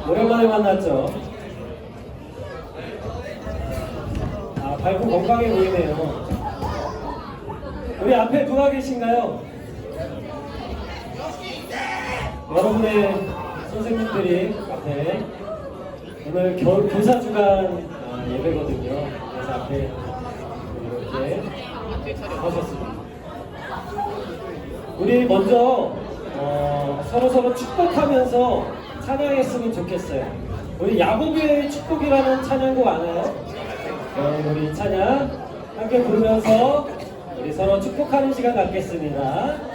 오랜만에 만났죠. 밝고 건강해 보이네요. 우리 앞에 누가 계신가요? 여러분의 선생님들이 앞에 오늘 겨울 교사 주간 예배거든요. 그래서 앞에 이렇게 서셨습니다. 우리 먼저 서로 축복하면서 찬양했으면 좋겠어요. 우리 야곱의 축복이라는 찬양곡 아나요? 우리 찬양 함께 부르면서 우리 서로 축복하는 시간 갖겠습니다.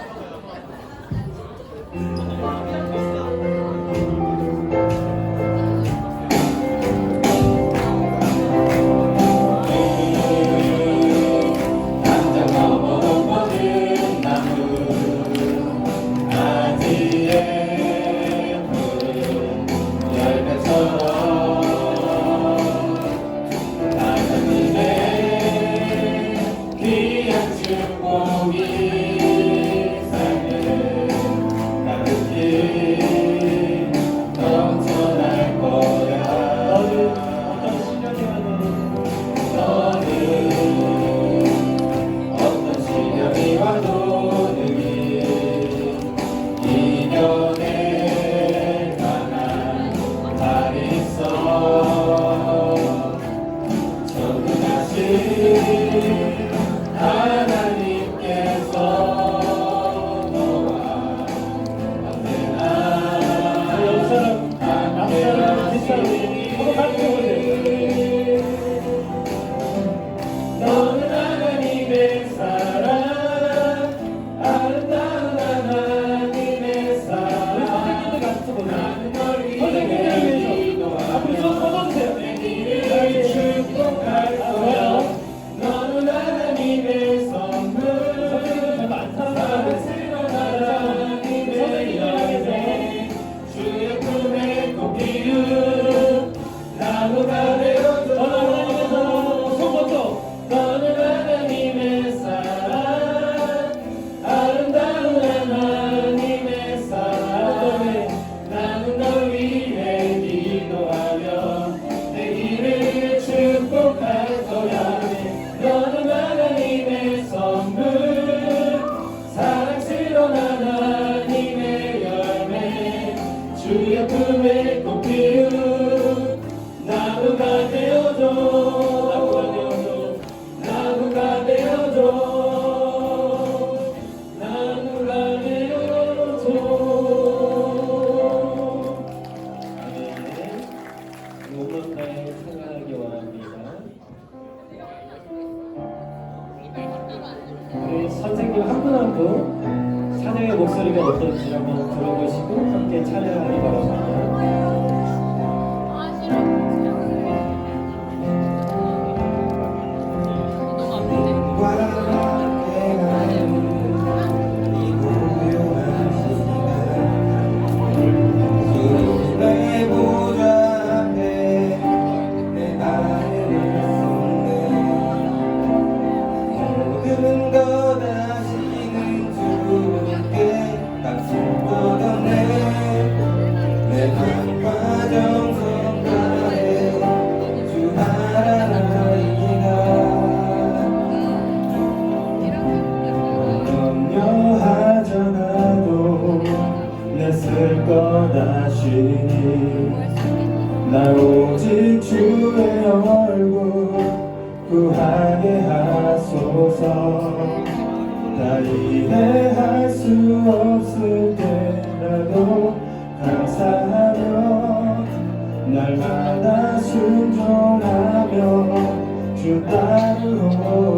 주의 품에 꼭 피운 나무가 되어줘. 나무가 되어줘. 나무가 되어줘. 아멘. 온몸에 생각하기 원합니다. 우리 선생님 한 분 한 분 찬양의 목소리가 어떤지 한번 들어보시고 함께 찬양하기 바랍니다. 날 오직 주의 얼굴 구하게 하소서. 나 이해할 수 없을 때라도 감사하며 날마다 순종하며 주 따르오리라.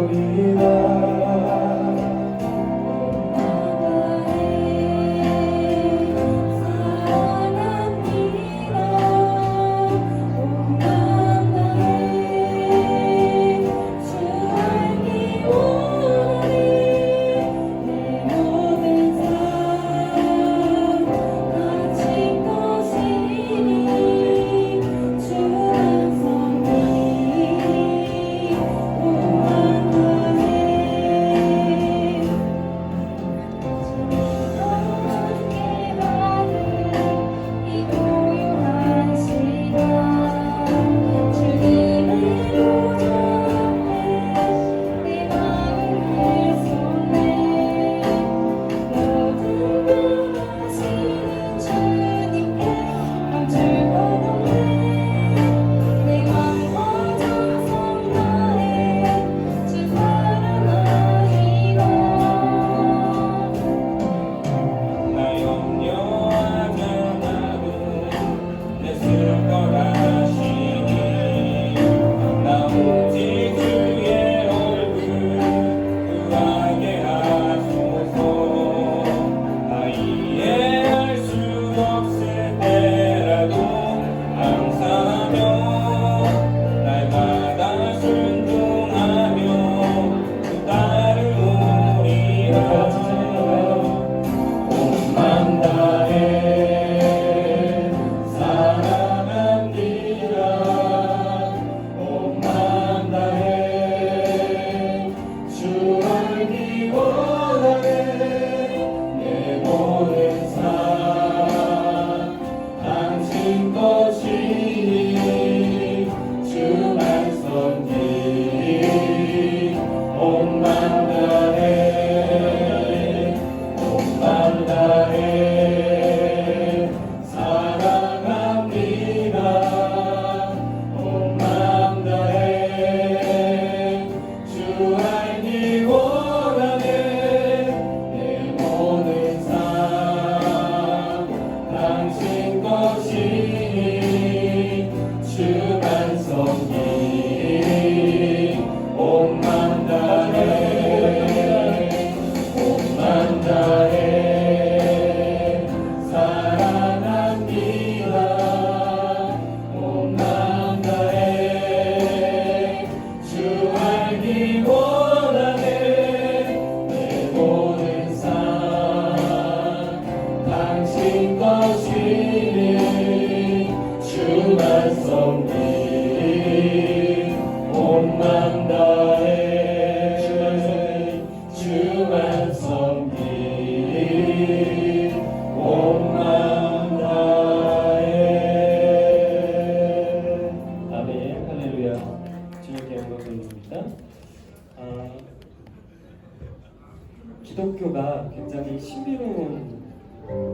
신비로운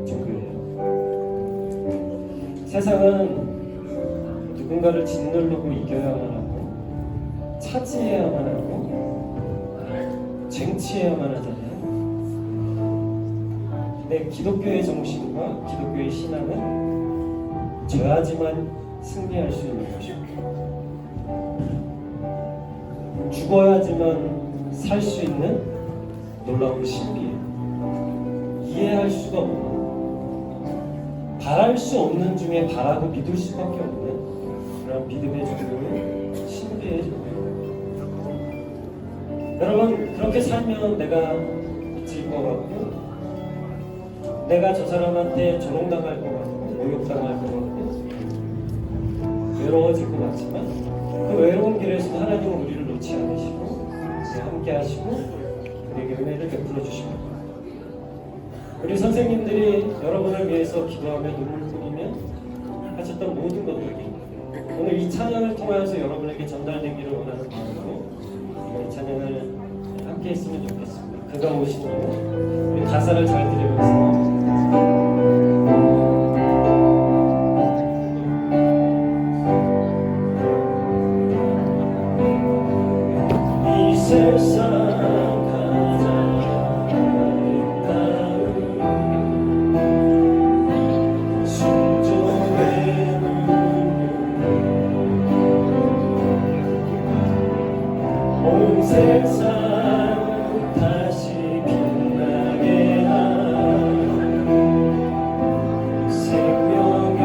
종교예요. 세상은 누군가를 짓누르고 이겨야만 하고 차지해야만 하고 쟁취해야만 하잖아요. 근데 기독교의 정신과 기독교의 신앙은 져야지만 승리할 수 있는 것입니다. 죽어야지만 살 수 있는 놀라운 신비예요. 이해할 수가 없는, 바랄 수 없는 중에 바라고 믿을 수밖에 없는 그런 믿음의 종교는 신비의 종교예요. 여러분, 그렇게 살면 내가 미칠 것 같고, 내가 저 사람한테 조롱당할 것 같고, 모욕당할 것 같고, 외로워질 것 같지만 그 외로운 길에서 하나님은 우리를 놓지 않으시고 함께 하시고 우리에게 은혜를 베풀어 주십니다. 우리 선생님들이 여러분을 위해서 기도하며 눈물 흘리며 하셨던 모든 것들이 오늘 이 찬양을 통하여서 여러분에게 전달되기를 원하는 마음으로 이 찬양을 함께 했으면 좋겠습니다. 그가 오신 이유, 우리 가사를 잘 들으면서 세상 가장 아름다운 순종의 눈물 온 세상 다시 빛나게 한 생명의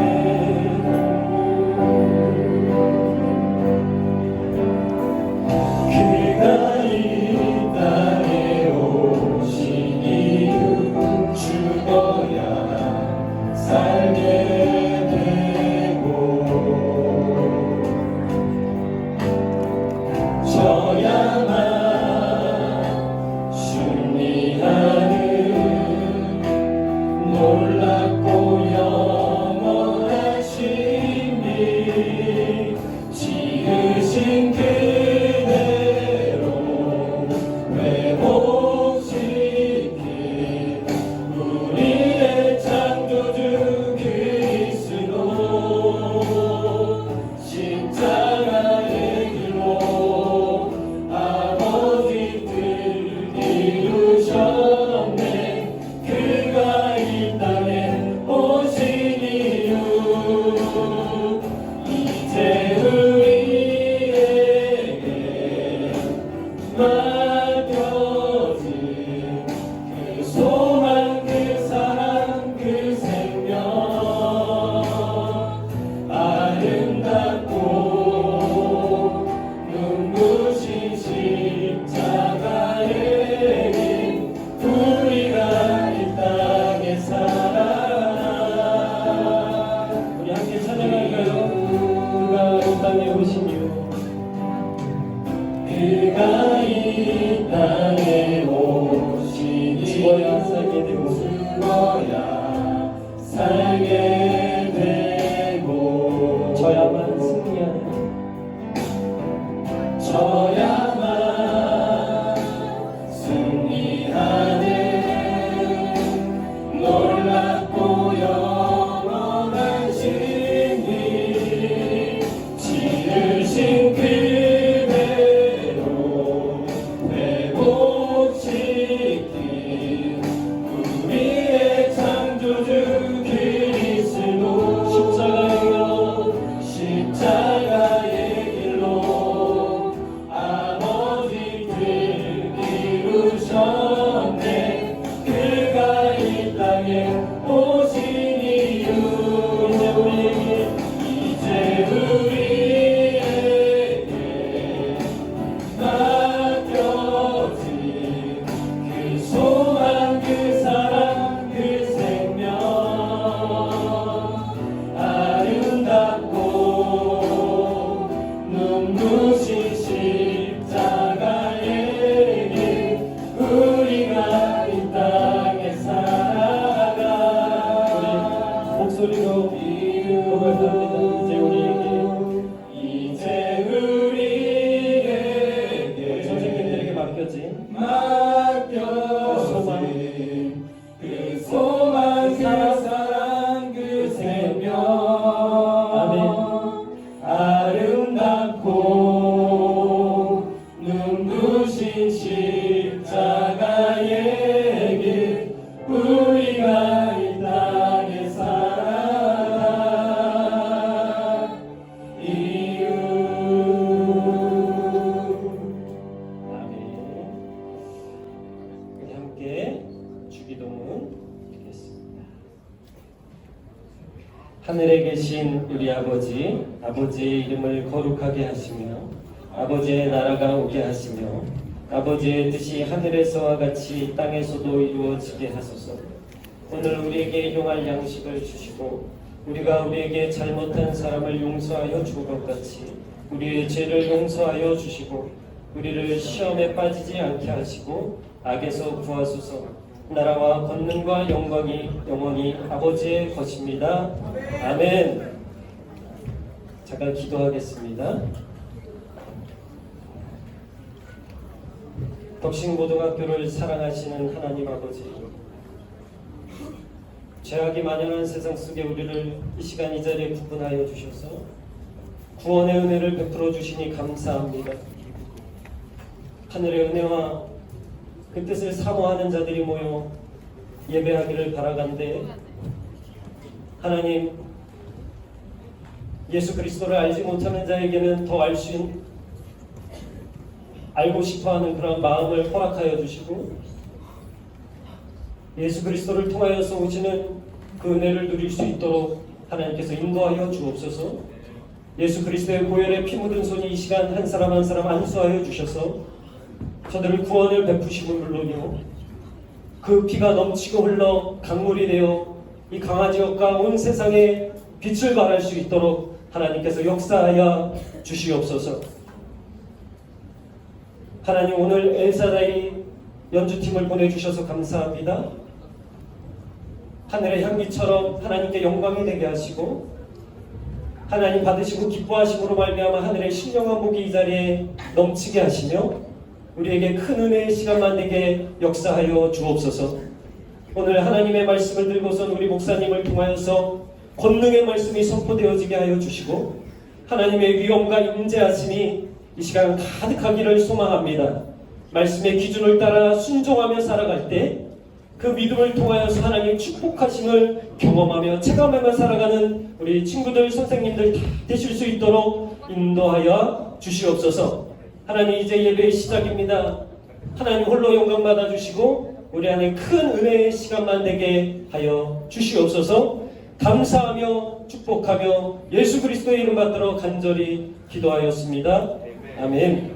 그가 이 땅에 오신 이유 죽어야 살게 되고 져야만 승리하는 놀랍고 영원한 신비 지으신 그대로 회복시킨 우리의 창조주 그리스도 십자가의 길로 아버지 뜻 이루셨네. 그가 이 땅에 오신 이유 이제 우리에게 맡겨진 그 소망 그 사랑 그 생명 아름답고 눈부신 십자가의 길 우리가 이 땅에 살아 우리 함께 찬양할까요? 그가 이 땅에 오신 이유 그가 이 땅에 오신 죽어야 살게 되고 죽어야 살게 되고 져야만 승리하는 져야만 승리하는 놀랍고 영원한 신이 지으신 그대로 회복시킨 우리의 계신 우리 아버지, 아버지의 이름을 거룩하게 하시며 아버지의 나라가 오게 하시며 아버지의 뜻이 하늘에서와 같이 땅에서도 이루어지게 하소서. 오늘 우리에게 일용할 양식을 주시고 우리가 우리에게 잘못한 사람을 용서하여 준 것 같이 우리의 죄를 용서하여 주시고 우리를 시험에 빠지지 않게 하시고 악에서 구하소서. 나라와 권능과 영광이 영원히 아버지의 것입니다. 아멘. 잠깐 기도하겠습니다. 덕신고등학교를 사랑하시는 하나님 아버지, 죄악이 만연한 세상 속에 우리를 이 시간 이 자리에 구분하여 주셔서 구원의 은혜를 베풀어 주시니 감사합니다. 하늘의 은혜와 그 뜻을 사모하는 자들이 모여 예배하기를 바라간대 하나님, 예수 그리스도를 알지 못하는 자에게는 더 알고 싶어하는 그런 마음을 허락하여 주시고 예수 그리스도를 통하여서 오시는 그 은혜를 누릴 수 있도록 하나님께서 인도하여 주옵소서. 예수 그리스도의 보혈에 피 묻은 손이 이 시간 한 사람 한 사람 안수하여 주셔서 저들을 구원을 베푸시고 물론이요 그 피가 넘치고 흘러 강물이 되어 이 강화 지역과 온 세상에 빛을 발할 수 있도록 하나님께서 역사하여 주시옵소서. 하나님, 오늘 엘사다이 연주팀을 보내주셔서 감사합니다. 하늘의 향기처럼 하나님께 영광이 되게 하시고 하나님 받으시고 기뻐하심으로 말미암아 하늘의 신령한 복이 이 자리에 넘치게 하시며 우리에게 큰 은혜의 시간만 되게 역사하여 주옵소서. 오늘 하나님의 말씀을 들고선 우리 목사님을 통하여서 권능의 말씀이 선포되어지게 하여 주시고 하나님의 위엄과 임재하심이 이 시간 가득하기를 소망합니다. 말씀의 기준을 따라 순종하며 살아갈 때 그 믿음을 통하여서 하나님의 축복하심을 경험하며 체감하며 살아가는 우리 친구들, 선생님들 다 되실 수 있도록 인도하여 주시옵소서. 하나님, 이제 예배의 시작입니다. 하나님 홀로 영광 받아주시고 우리 안에 큰 은혜의 시간만 되게 하여 주시옵소서. 감사하며 축복하며 예수 그리스도의 이름 받들어 간절히 기도하였습니다. 아멘.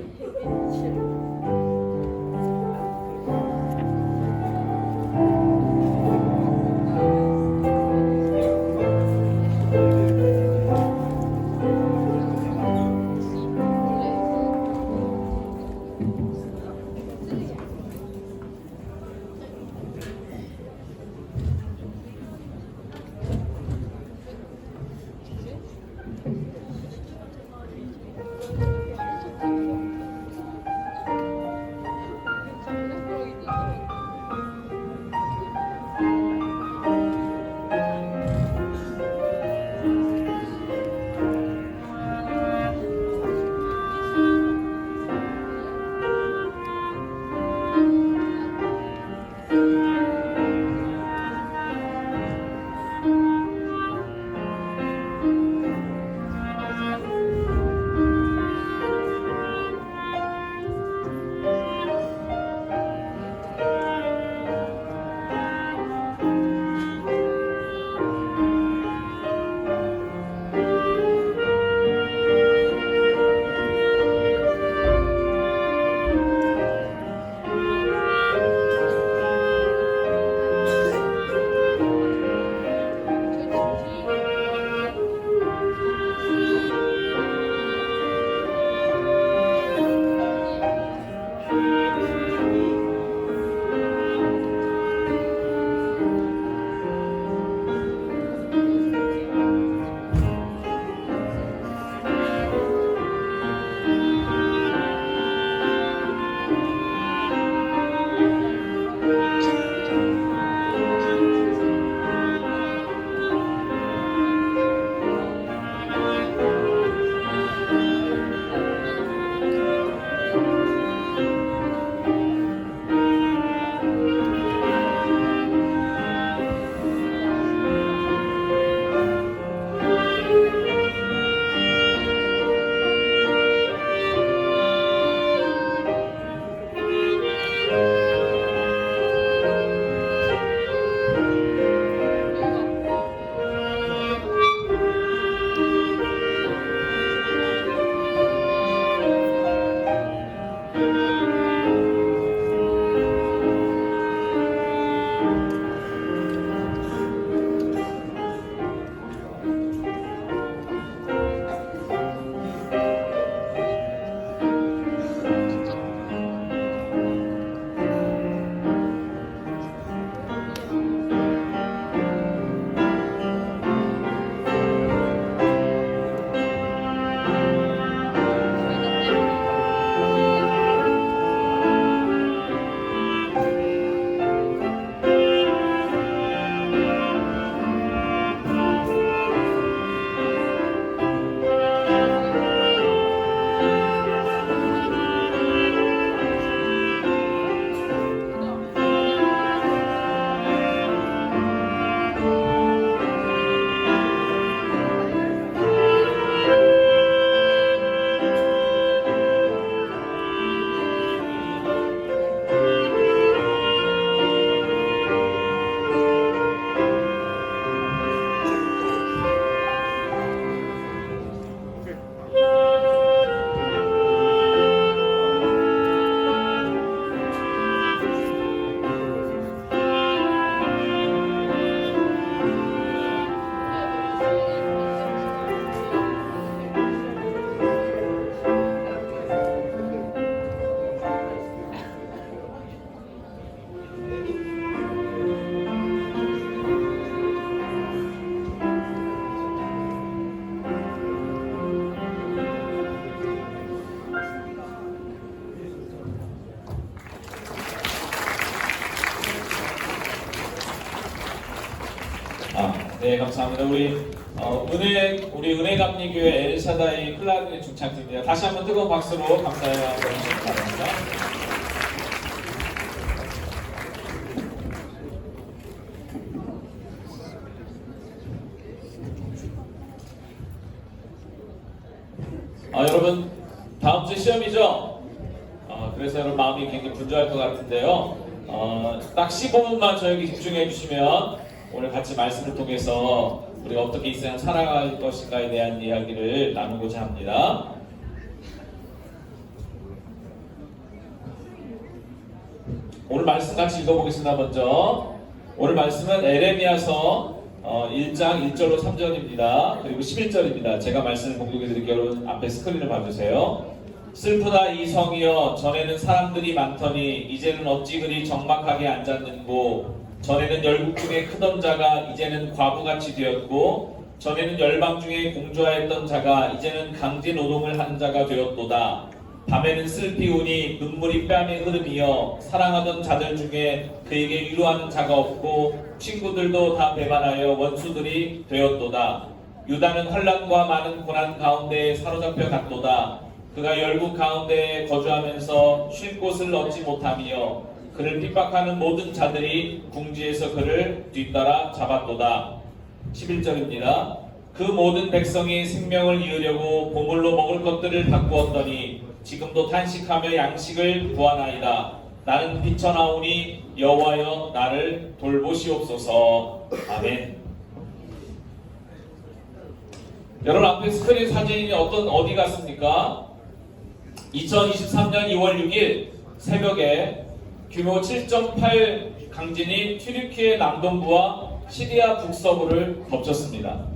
네, 감사합니다. 우리 은혜감리교회 엘샤다이 클라리넷 중창팀입니다. 다시 한번 뜨거운 박수로 감사해 주시기 바랍니다. 여러분 다음 주 시험이죠? 그래서 여러분 마음이 굉장히 분주할 것 같은데요. 딱 15분만 저에게 집중해 주시면 오늘 같이 말씀을 통해서 우리가 어떻게 이 세상 살아갈 것인가에 대한 이야기를 나누고자 합니다. 오늘 말씀 같이 읽어보겠습니다. 먼저 오늘 말씀은 에레미야서 1장 1절로 3절입니다. 그리고 11절입니다. 제가 말씀을 공독해 드릴게요. 여러분 앞에 스크린을 봐주세요. 슬프다 이 성이여, 전에는 사람들이 많더니 이제는 어찌 그리 적막하게 앉았는고, 전에는 열국 중에 크던 자가 이제는 과부같이 되었고, 전에는 열방 중에 공주하였던 자가 이제는 강제 노동을 하는 자가 되었도다. 밤에는 슬피 우니 눈물이 뺨에 흐름이여, 사랑하던 자들 중에 그에게 위로하는 자가 없고 친구들도 다 배반하여 원수들이 되었도다. 유다는 환난과 많은 고난 가운데 사로잡혀 갔도다. 그가 열국 가운데에 거주하면서 쉴 곳을 얻지 못하며 그를 핍박하는 모든 자들이 궁지에서 그를 뒤따라 잡았도다. 11절입니다. 그 모든 백성이 생명을 이으려고 보물로 먹을 것들을 바꾸었더니 지금도 탄식하며 양식을 구하나이다. 나는 비쳐나오니 여호와여 나를 돌보시옵소서. 아멘. 여러분 앞에 스크린 사진이 어디 갔습니까? 2023년 2월 6일 새벽에 규모 7.8 강진이 튀르키예 남동부와 시리아 북서부를 덮쳤습니다.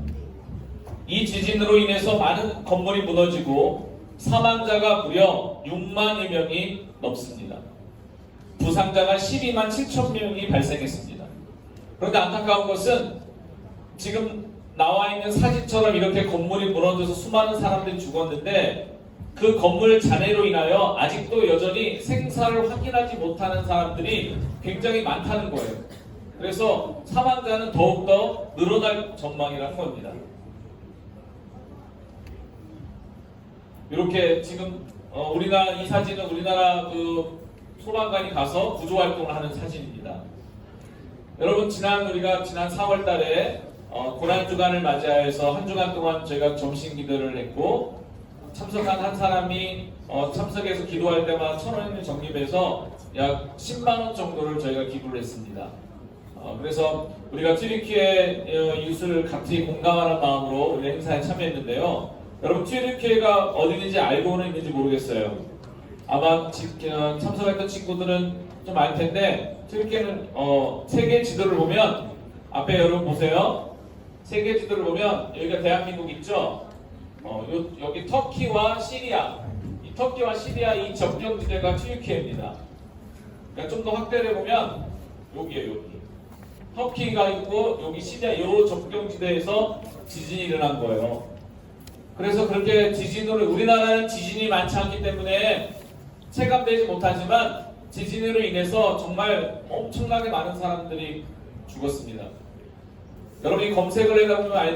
이 지진으로 인해서 많은 건물이 무너지고 사망자가 무려 6만여 명이 넘습니다. 부상자가 12만 7천 명이 발생했습니다. 그런데 안타까운 것은 지금 나와 있는 사진처럼 이렇게 건물이 무너져서 수많은 사람들이 죽었는데 그 건물 잔해로 인하여 아직도 여전히 생사를 확인하지 못하는 사람들이 굉장히 많다는 거예요. 그래서 사망자는 더욱더 늘어날 전망이라는 겁니다. 이렇게 지금 이 사진은 우리나라 그 소방관이 가서 구조 활동을 하는 사진입니다. 여러분 우리가 지난 4월 달에 고난 주간을 맞이하여서 한 주간 동안 저희가 점심 기도를 했고 참석한 한 사람이 참석해서 기도할 때마다 1,000원을 적립해서 약 10만 원 정도를 저희가 기부를 했습니다. 그래서 우리가 튀르키예 이웃을 같이 공감하는 마음으로 우리 행사에 참여했는데요. 여러분 튀르키예가 어디인지 알고는 있는지 모르겠어요. 아마 참석했던 친구들은 좀 알 텐데 튀르키예는 세계 지도를 보면 앞에 여러분 보세요. 세계 지도를 보면 여기가 대한민국 있죠? 여기 터키와 시리아, 이 터키와 시리아 이 접경지대가 튀르키예입니다. 그러니까 좀 더 확대를 해보면 여기에요, 여기. 터키가 있고 여기 시리아 이 접경지대에서 지진이 일어난 거예요. 그래서 그렇게 우리나라는 지진이 많지 않기 때문에 체감되지 못하지만 지진으로 인해서 정말 엄청나게 많은 사람들이 죽었습니다. 여러분이 검색을 해보면 알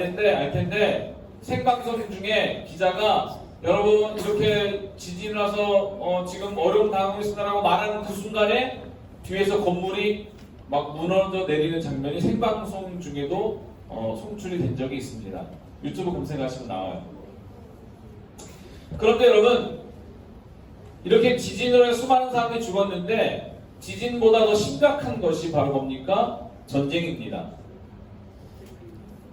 텐데 생방송 중에 기자가 여러분 이렇게 지진이 나서 지금 어려움 당하고 있습니다라고 말하는 그 순간에 뒤에서 건물이 막 무너져 내리는 장면이 생방송 중에도 송출이 된 적이 있습니다. 유튜브 검색하시면 나와요. 그런데 여러분 이렇게 지진으로 수많은 사람들이 죽었는데 지진보다 더 심각한 것이 바로 뭡니까? 전쟁입니다.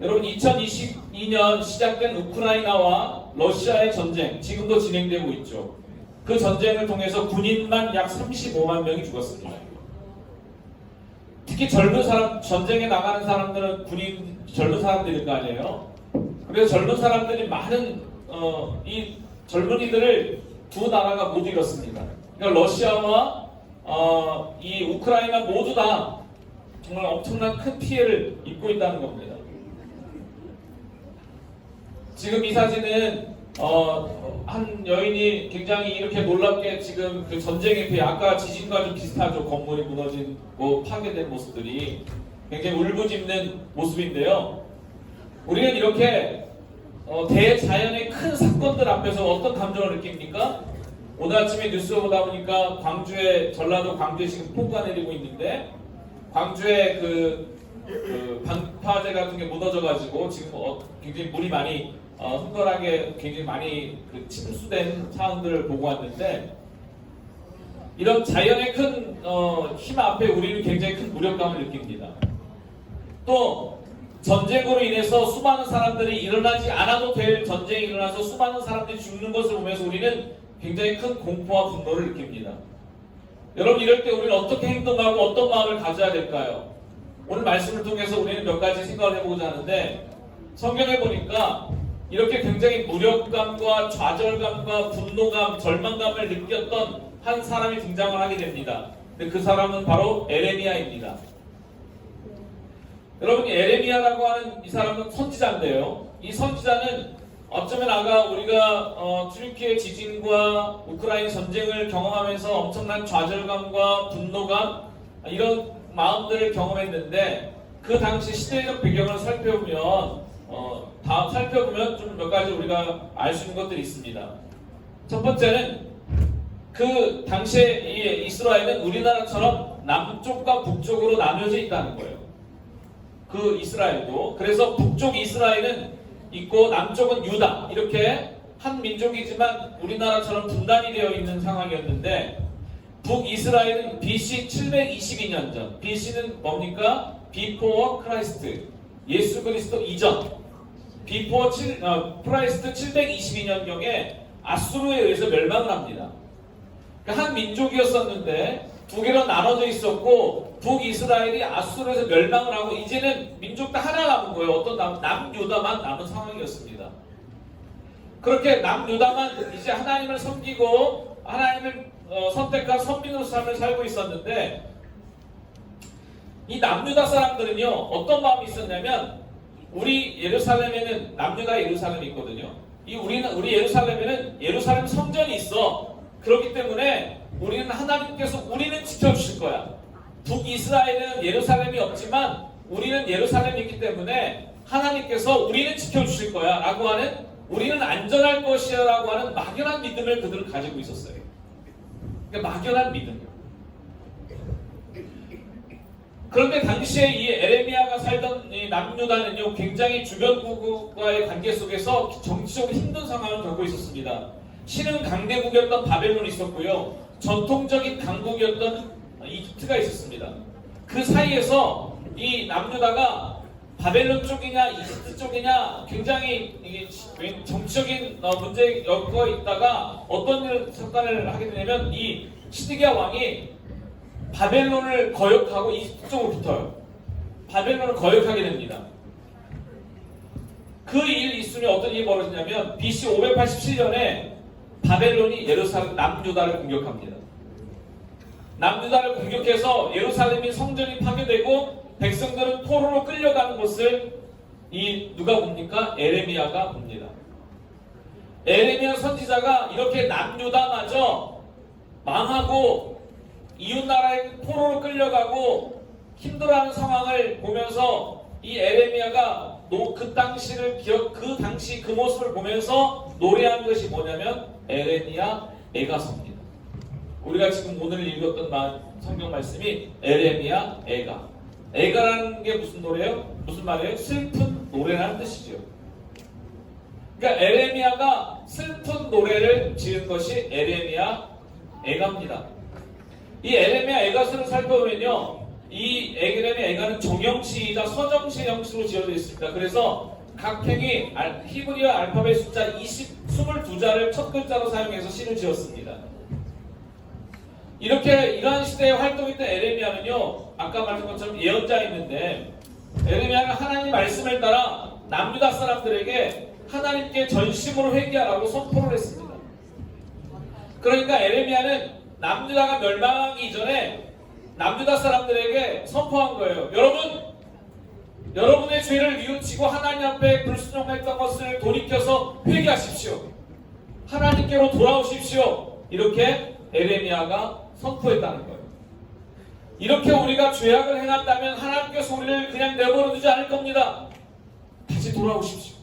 여러분 2022년 시작된 우크라이나와 러시아의 전쟁 지금도 진행되고 있죠. 그 전쟁을 통해서 군인만 약 35만 명이 죽었습니다. 특히 젊은 사람, 전쟁에 나가는 사람들은 젊은 사람들일 거 아니에요. 그래서 젊은 사람들이 많은 이 젊은이들을 두 나라가 모두 잃었습니다. 그러니까 러시아와 이 우크라이나 모두 다 정말 엄청난 큰 피해를 입고 있다는 겁니다. 지금 이 사진은 한 여인이 굉장히 이렇게 놀랍게 지금 그 전쟁의 피해, 아까 지진과 좀 비슷하죠. 건물이 무너지고 파괴된 모습들이 굉장히 울부짖는 모습인데요. 우리는 이렇게 대자연의 큰 사건들 앞에서 어떤 감정을 느낍니까? 오늘 아침에 뉴스 보다 보니까 전라도 광주에 지금 폭우가 내리고 있는데 광주에 그 방파제 같은 게 무너져가지고 지금 굉장히 물이 많이 흥건하게 굉장히 많이 침수된 상황들을 보고 왔는데 이런 자연의 큰 힘 앞에 우리는 굉장히 큰 무력감을 느낍니다. 또 전쟁으로 인해서 수많은 사람들이 일어나지 않아도 될 전쟁이 일어나서 수많은 사람들이 죽는 것을 보면서 우리는 굉장히 큰 공포와 분노를 느낍니다. 여러분 이럴 때 우리는 어떻게 행동하고 어떤 마음을 가져야 될까요? 오늘 말씀을 통해서 우리는 몇 가지 생각을 해보고자 하는데 성경에 보니까 이렇게 굉장히 무력감과 좌절감과 분노감, 절망감을 느꼈던 한 사람이 등장을 하게 됩니다. 근데 그 사람은 바로 에레미야입니다. 여러분 에레미야라고 하는 이 사람은 선지자인데요. 이 선지자는 어쩌면 아까 우리가 튀르키예 지진과 우크라이나 전쟁을 경험하면서 엄청난 좌절감과 분노감 이런 마음들을 경험했는데 그 당시 시대적 배경을 살펴보면 좀 몇 가지 우리가 알 수 있는 것들이 있습니다. 첫 번째는 그 당시에 이 이스라엘은 우리나라처럼 남쪽과 북쪽으로 나뉘어져 있다는 거예요. 그 이스라엘도. 그래서 북쪽 이스라엘은 있고 남쪽은 유다. 이렇게 한 민족이지만 우리나라처럼 분단이 되어 있는 상황이었는데 북이스라엘은 BC 722년 전. BC는 뭡니까? Before Christ. 예수 그리스도 이전. Before Christ 722년경에 아수르에 의해서 멸망을 합니다. 그러니까 한 민족이었었는데 두 개로 나눠져 있었고 북이스라엘이 아수르에서 멸망을 하고 이제는 민족 다 하나 남은 거예요. 어떤 남유다만 남은 상황이었습니다. 그렇게 남유다만 이제 하나님을 섬기고 하나님을 선택한 선민으로 삶을 살고 있었는데 이 남유다 사람들은요 어떤 마음이 있었냐면 우리 예루살렘에는 남유다 예루살렘이 있거든요. 우리 예루살렘에는 예루살렘 성전이 있어. 그렇기 때문에 우리는 하나님께서 우리는 지켜주실 거야. 북이스라엘은 예루살렘이 없지만 우리는 예루살렘이 있기 때문에 하나님께서 우리는 지켜주실 거야 라고 하는 우리는 안전할 것이야 라고 하는 막연한 믿음을 그들은 가지고 있었어요. 그러니까 막연한 믿음. 그런데 당시에 이 에레미야가 살던 이 남유다는요 굉장히 주변국과의 관계 속에서 정치적으로 힘든 상황을 겪고 있었습니다. 신흥 강대국이었던 바벨론이 있었고요. 전통적인 강국이었던 이집트가 있었습니다. 그 사이에서 이 남유다가 바벨론 쪽이냐 이집트 쪽이냐 굉장히 이게 정치적인 문제에 엮여 있다가 어떤 사건을 하게 되냐면 이 시드기야 왕이 바벨론을 거역하고 이집트 쪽으로 붙어요. 바벨론을 거역하게 됩니다. 그 일 있으면 어떤 일이 벌어지냐면 BC 587년에 바벨론이 예루살렘 남유다를 공격합니다. 남유다를 공격해서 예루살렘이 성전이 파괴되고 백성들은 포로로 끌려가는 것을 누가 봅니까? 에레미야가 봅니다. 에레미야 선지자가 이렇게 남유다마저 망하고 이웃나라의 포로로 끌려가고 힘들어하는 상황을 보면서 이 에레미야가 그 당시 그 모습을 보면서 노래한 것이 뭐냐면 에레미야 애가서입니다. 우리가 지금 오늘 읽었던 성경 말씀이 에레미야 애가. 애가라는 게 무슨 노래예요? 무슨 말이에요? 슬픈 노래라는 뜻이죠. 그러니까 에레미야가 슬픈 노래를 지은 것이 에레미야 애가입니다. 이 에레미야 애가서를 살펴보면요, 이 에레미야 애가는 정형시이자 서정시 형식으로 지어져 있습니다. 그래서 각 팽이 히브리어 알파벳 숫자 22자를 첫 글자로 사용해서 시를 지었습니다. 이러한 시대에 활동했던 에레미야는요, 아까 말한 것처럼 예언자였는데 에레미야는 하나님 말씀을 따라 남유다 사람들에게 하나님께 전심으로 회개하라고 선포를 했습니다. 그러니까 에레미야는 남유다가 멸망하기 이전에 남유다 사람들에게 선포한 거예요. 여러분의 죄를 뉘우치고 하나님 앞에 불순종했던 것을 돌이켜서 회개하십시오. 하나님께로 돌아오십시오. 이렇게 에레미야가 선포했다는 거예요. 이렇게 우리가 죄악을 행한다면 하나님께서 우리를 그냥 내버려 두지 않을 겁니다. 다시 돌아오십시오.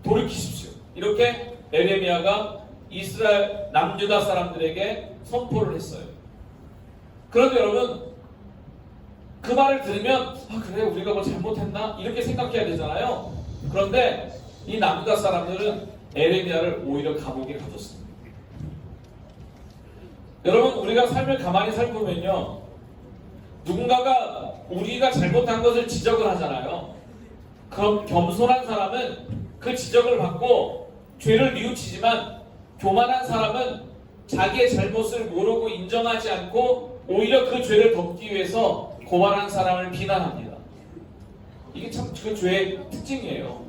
돌이키십시오. 이렇게 에레미야가 이스라엘 남유다 사람들에게 선포를 했어요. 그런데 여러분, 그 말을 들으면 그래 우리가 뭐 잘못했나? 이렇게 생각해야 되잖아요. 그런데 이 남유다 사람들은 에레미야를 오히려 감옥에 가뒀습니다. 여러분, 우리가 삶을 가만히 살펴보면요, 누군가가 우리가 잘못한 것을 지적을 하잖아요. 그럼 겸손한 사람은 그 지적을 받고 죄를 뉘우치지만, 교만한 사람은 자기의 잘못을 모르고 인정하지 않고 오히려 그 죄를 덮기 위해서 고만한 사람을 비난합니다. 이게 참 그 죄의 특징이에요.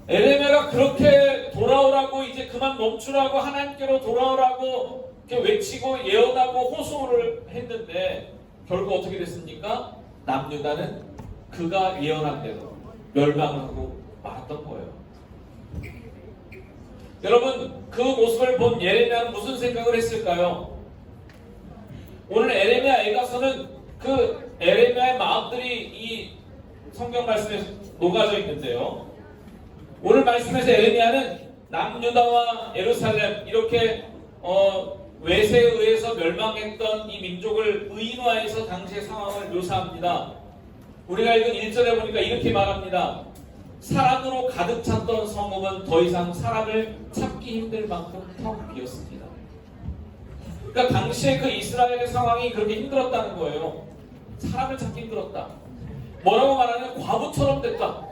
에레미야가 그렇게 돌아오라고, 이제 그만 멈추라고, 하나님께로 돌아오라고 이렇게 외치고 예언하고 호소를 했는데 결국 어떻게 됐습니까? 남유다는 그가 예언한 대로 멸망을 하고 말았던 거예요. 여러분, 그 모습을 본 예레미야는 무슨 생각을 했을까요? 오늘 에레미야 애가서는 그 에레미야의 마음들이 이 성경 말씀에 녹아져 있는데요. 오늘 말씀에서 에레미야는 남유다와 예루살렘, 이렇게 외세에 의해서 멸망했던 이 민족을 의인화해서 당시의 상황을 묘사합니다. 우리가 읽은 1절에 보니까 이렇게 말합니다. 사람으로 가득 찼던 성읍은 더 이상 사람을 찾기 힘들 만큼 텅 비었습니다. 그러니까 당시에 그 이스라엘의 상황이 그렇게 힘들었다는 거예요. 사람을 찾기 힘들었다. 뭐라고 말하냐면 과부처럼 됐다.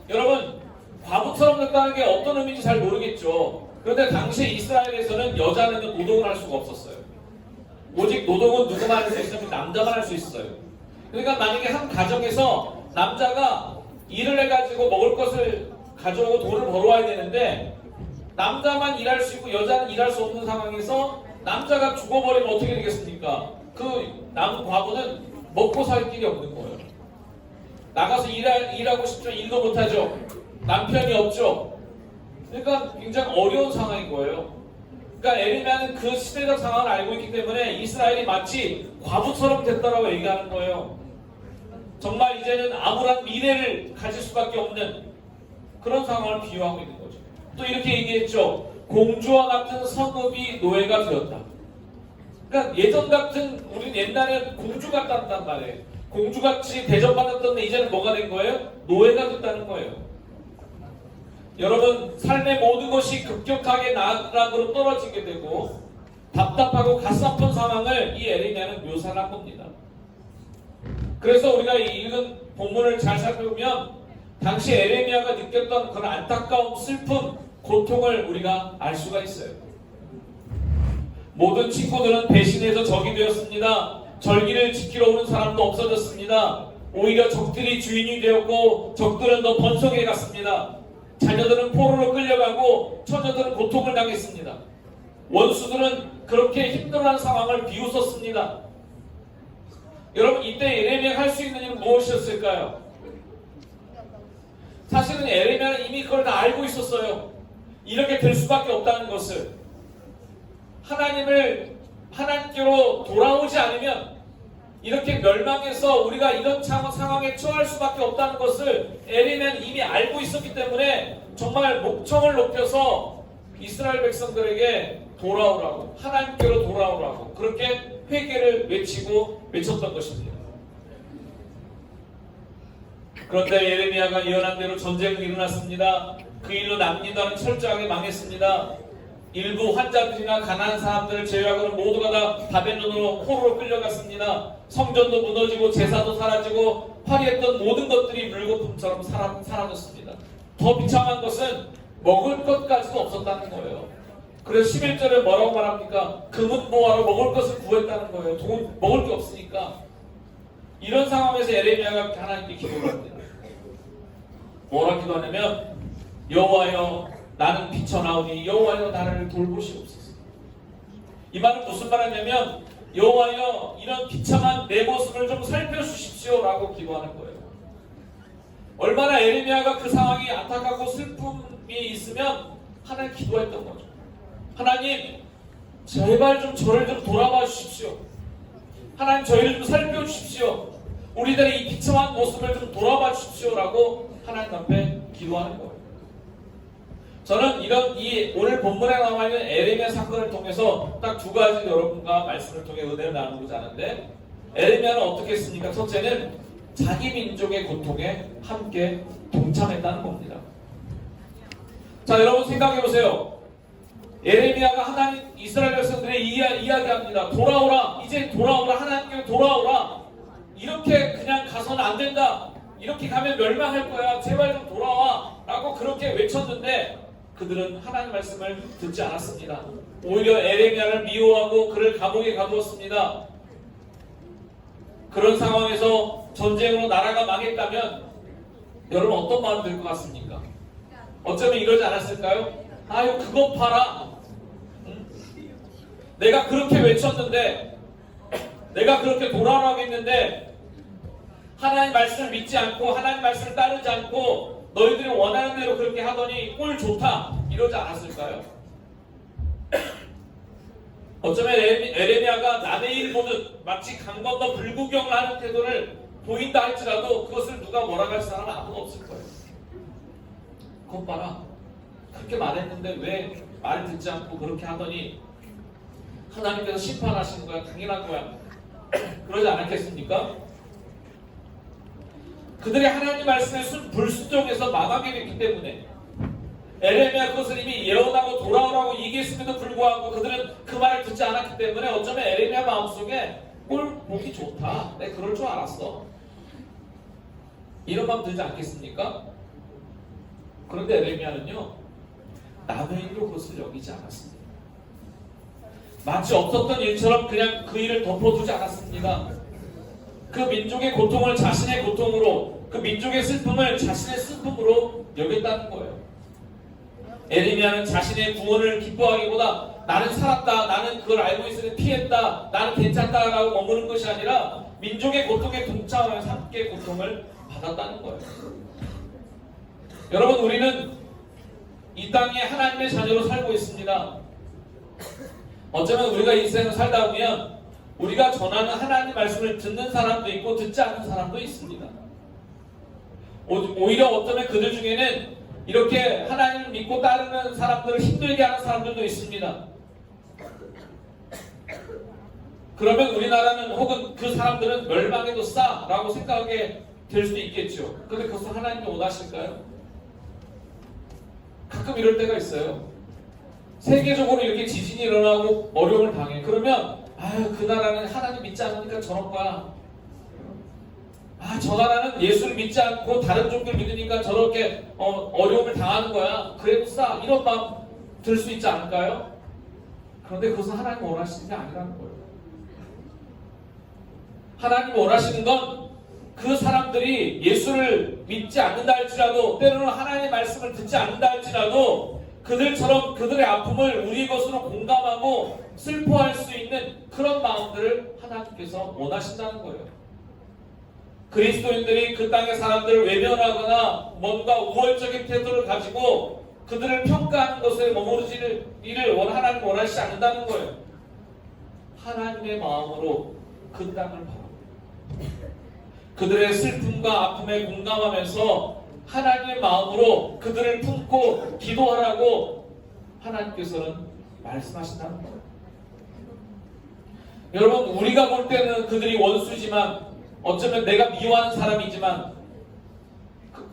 여러분, 과부처럼 됐다는 게 어떤 의미인지 잘 모르겠죠. 그런데 당시 이스라엘에서는 여자는 노동을 할 수가 없었어요. 오직 노동은 누구만 할 수 있으면 남자만 할 수 있어요. 그러니까 만약에 한 가정에서 남자가 일을 해가지고 먹을 것을 가져오고 돈을 벌어와야 되는데 남자만 일할 수 있고 여자는 일할 수 없는 상황에서 남자가 죽어버리면 어떻게 되겠습니까? 그 남은 과부는 먹고 살 길이 없는 거예요. 나가서 일하고 싶지만 일도 못하죠. 남편이 없죠. 그러니까 굉장히 어려운 상황인 거예요. 그러니까 에레미야는 그 시대적 상황을 알고 있기 때문에 이스라엘이 마치 과부처럼 됐다라고 얘기하는 거예요. 정말 이제는 암울한 미래를 가질 수밖에 없는 그런 상황을 비유하고 있는 거죠. 또 이렇게 얘기했죠. 공주와 같은 성읍이 노예가 되었다. 그러니까 예전 같은, 우리는 옛날에 공주 같았단 말이에요. 공주같이 대접받았던 데 이제는 뭐가 된 거예요? 노예가 됐다는 거예요. 여러분, 삶의 모든 것이 급격하게 나락으로 떨어지게 되고 답답하고 가슴 아픈 상황을 이 에레미야는 묘사를 한 겁니다. 그래서 우리가 읽은 본문을 잘 살펴보면 당시 에레미야가 느꼈던 그런 안타까움, 슬픔, 고통을 우리가 알 수가 있어요. 모든 친구들은 배신해서 적이 되었습니다. 절기를 지키러 오는 사람도 없어졌습니다. 오히려 적들이 주인이 되었고 적들은 더 번성해 갔습니다. 자녀들은 포로로 끌려가고 처녀들은 고통을 당했습니다. 원수들은 그렇게 힘들어하는 상황을 비웃었습니다. 여러분, 이때 에레미야가 할 수 있는 일은 무엇이었을까요? 사실은 에레미야는 이미 그걸 다 알고 있었어요. 이렇게 될 수밖에 없다는 것을. 하나님께로 돌아오지 않으면 이렇게 멸망해서 우리가 이런 상황에 처할 수밖에 없다는 것을 에레미야는 이미 알고 있었기 때문에 정말 목청을 높여서 이스라엘 백성들에게 돌아오라고, 하나님께로 돌아오라고 그렇게 회개를 외쳤던 것입니다. 그런데 예레미야가 예언한 대로 전쟁이 일어났습니다. 그 일로 남유다는 철저하게 망했습니다. 일부 환자들이나 가난한 사람들을 제외하고는 모두가 다 바벨론으로 포로로 끌려갔습니다. 성전도 무너지고 제사도 사라지고 화려했던 모든 것들이 물거품처럼 사라졌습니다. 더 비참한 것은 먹을 것까지도 없었다는 거예요. 그래서 11절에 뭐라고 말합니까? 금은 보화로 먹을 것을 구했다는 거예요. 돈 먹을 게 없으니까. 이런 상황에서 에레미야가 하나님께 기도를 합니다. 뭐라 기도하냐면 여호와여 나는 비쳐나오니 여호와여 나를 돌보시옵소서. 이 말은 무슨 말이냐면 여호와여 이런 비참한 내 모습을 좀 살펴주십시오 라고 기도하는 거예요. 얼마나 에레미야가 그 상황이 안타깝고 슬픔이 있으면 하나님 기도했던 거죠. 하나님 제발 좀 저를 좀 돌아봐 주십시오. 하나님 저희를 좀 살펴주십시오. 우리들의 이 비참한 모습을 좀 돌아봐 주십시오라고 하나님 앞에 기도하는 거예요. 저는 이 오늘 본문에 나와 있는 에레미야 사건을 통해서 딱 두 가지 여러분과 말씀을 통해 은혜를 나누고자 하는데, 에레미야는 어떻게 했습니까? 첫째는 자기 민족의 고통에 함께 동참했다는 겁니다. 자, 여러분 생각해 보세요. 에레미야가 하나님 이스라엘 백성들의 이야기합니다. 돌아오라, 이제 돌아오라, 하나님께 돌아오라. 이렇게 그냥 가서는 안 된다. 이렇게 가면 멸망할 거야. 제발 좀 돌아와. 라고 그렇게 외쳤는데 그들은 하나님 말씀을 듣지 않았습니다. 오히려 에레미야를 미워하고 그를 감옥에 가두었습니다. 그런 상황에서 전쟁으로 나라가 망했다면 여러분 어떤 마음 들 것 같습니까? 어쩌면 이러지 않았을까요? 아유, 그것 봐라. 응? 내가 그렇게 외쳤는데, 내가 그렇게 돌아오라고 했는데 하나님 말씀을 믿지 않고 하나님 말씀을 따르지 않고 너희들이 원하는 대로 그렇게 하더니 꼴 좋다, 이러지 않았을까요? 어쩌면 에레미야가 남의 일 보듯 마치 강 건너 불구경을 하는 태도를 보인다 할지라도 그것을 누가 뭐라고 할 사람은 아무도 없을 거예요. 그것 봐라, 그렇게 말했는데 왜 말 듣지 않고 그렇게 하더니 하나님께서 심판하시는 거야. 당연한 거야. 그러지 않았겠습니까? 그들이 하나님 말씀에 불순종해서 망하게 됐기 때문에 에레미야 그것을 이미 예언하고 돌아오라고 얘기했음에도 불구하고 그들은 그 말을 듣지 않았기 때문에 어쩌면 에레미야 마음속에 꼴 보기 좋다, 내가 그럴 줄 알았어, 이런 마음 들지 않겠습니까? 그런데 에레미야는요, 남의 일로 그것을 여기지 않았습니다. 마치 없었던 일처럼 그냥 그 일을 덮어두지 않았습니다. 그 민족의 고통을 자신의 고통으로, 그 민족의 슬픔을 자신의 슬픔으로 여겼다는 거예요. 에레미야는 자신의 구원을 기뻐하기보다 나는 살았다, 나는 그걸 알고 있으니 피했다, 나는 괜찮다라고 머무는 것이 아니라 민족의 고통에 동참하면서 함께 고통을 받았다는 거예요. 여러분, 우리는 이 땅에 하나님의 자녀로 살고 있습니다. 어쩌면 우리가 인생을 살다 보면 우리가 전하는 하나님 말씀을 듣는 사람도 있고 듣지 않는 사람도 있습니다. 오히려 어쩌면 그들 중에는 이렇게 하나님을 믿고 따르는 사람들을 힘들게 하는 사람들도 있습니다. 그러면 우리나라는 혹은 그 사람들은 멸망에도 싸라고 생각하게 될 수도 있겠죠. 그런데 그것을 하나님이 원하실까요? 가끔 이럴 때가 있어요. 세계적으로 이렇게 지진이 일어나고 어려움을 당해. 그러면 아유, 그 나라는 하나님 믿지 않으니까 저런 거야. 아, 저 나라는 예수를 믿지 않고 다른 종교를 믿으니까 저렇게 어려움을 당하는 거야. 그래도 싸. 이런 마음 들 수 있지 않을까요? 그런데 그것은 하나님 원하시는 게 아니라는 거예요. 하나님 원하시는 건 그 사람들이 예수를 믿지 않는다 할지라도, 때로는 하나님의 말씀을 듣지 않는다 할지라도 그들처럼 그들의 아픔을 우리 것으로 공감하고 슬퍼할 수 있는 그런 마음들을 하나님께서 원하신다는 거예요. 그리스도인들이 그 땅의 사람들을 외면하거나 뭔가 우월적인 태도를 가지고 그들을 평가하는 것에 머무르지를 하나님 원하시지 않는다는 거예요. 하나님의 마음으로 그 땅을 바라보고 그들의 슬픔과 아픔에 공감하면서 하나님의 마음으로 그들을 품고 기도하라고 하나님께서는 말씀하신다는 거예요. 여러분, 우리가 볼 때는 그들이 원수지만 어쩌면 내가 미워하는 사람이지만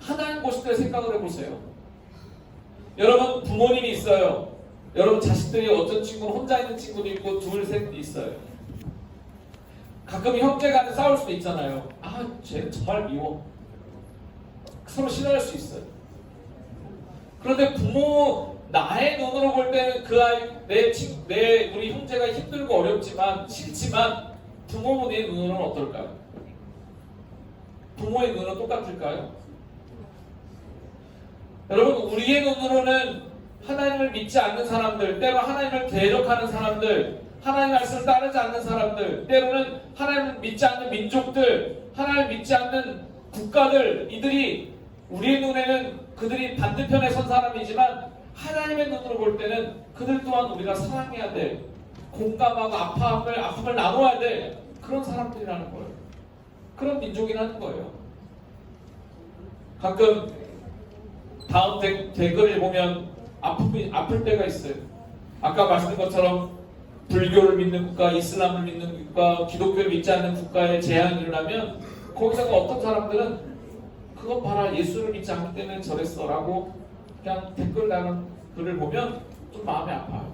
하나님 보실 때 생각을 해보세요. 여러분, 부모님이 있어요. 여러분 자식들이 어떤 친구는 혼자 있는 친구도 있고 둘, 셋 있어요. 가끔 형제간에 싸울 수도 있잖아요. 아, 쟤는 정말 미워. 서로 싫어할 수 있어요. 그런데 부모, 나의 눈으로 볼 때는 그 아이, 우리 형제가 힘들고 어렵지만 싫지만 부모의 눈으로는 어떨까요? 부모의 눈은 똑같을까요? 여러분, 우리의 눈으로는 하나님을 믿지 않는 사람들, 때로 하나님을 대적하는 사람들, 하나님 말씀을 따르지 않는 사람들, 때로는 하나님을 믿지 않는 민족들, 하나님을 믿지 않는 국가들, 이들이 우리의 눈에는 그들이 반대편에 선 사람이지만 하나님의 눈으로 볼 때는 그들 또한 우리가 사랑해야 될, 공감하고 아픔을 나눠야 될 그런 사람들이라는 거예요. 그런 민족이라는 거예요. 가끔 다음 댓글을 보면 아플 때가 있어요. 아까 말씀드린 것처럼 불교를 믿는 국가, 이슬람을 믿는 국가, 기독교를 믿지 않는 국가에 재앙이 일어나면 거기서가 어떤 사람들은 그거 봐라, 예수를 믿지 않기 때문에 저랬어 라고 그냥 댓글 다는 글을 보면 좀 마음이 아파요.